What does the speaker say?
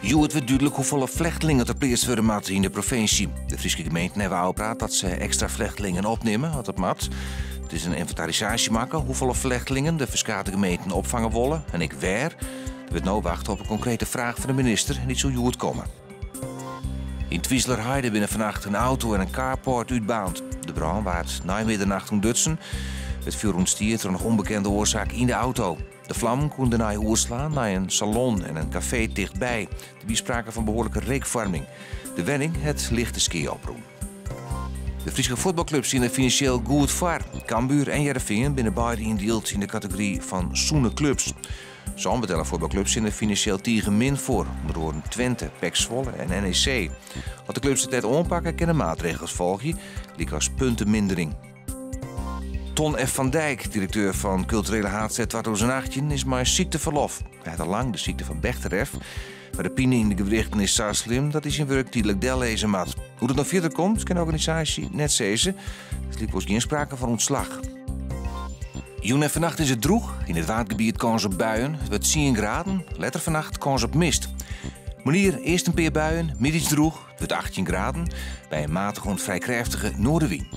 Het wordt duidelijk hoeveel vluchtelingen er plaats worden mat in de provincie. De Friese gemeenten hebben afgepraat dat ze extra vluchtelingen opnemen, wat dat mat. Het is een inventarisatie maken hoeveel vluchtelingen de verschillende gemeenten opvangen willen en ik waar. Er wordt nu wachten op een concrete vraag van de minister en die zal het komen. In Twieslerheide binnen vannacht een auto en een carport uitbaand. De brand waard na middernacht om Dutsen. Het vuur ontstiert door een onbekende oorzaak in de auto. De vlam kon daarna oerslaan naar een salon en een café dichtbij. Er was sprake van behoorlijke reekvorming. De wenning het lichte ski-oproep. De Friese voetbalclubs zien er financieel goed voor. Cambuur en Heerenveen binnen beide indeeld in de categorie van zoene clubs. Zo'n betellen voetbalclubs zijn er financieel tegen min voor. Onder andere Twente, PEC Zwolle en NEC. Als de clubs het net aanpakken, kunnen maatregels volgen, die als puntenmindering. Ton F. van Dijk, directeur van culturele HZ 2018, is maar ziekteverlof. Hij had al lang de ziekte van Bechterew. Maar de pine in de gewrichten is zo slim dat hij zijn werk tijdelijk dellezen moet. Hoe het nog verder komt, kan de organisatie net zeggen. Er liep geen sprake van ontslag. Jong en vannacht is het droeg. In het watergebied kans op buien. Het wordt 10 graden. Later vannacht kans op mist. Morgen eerst een paar buien, middags droeg. Het wordt 18 graden. Bij een matige en vrij krachtige noordenwind.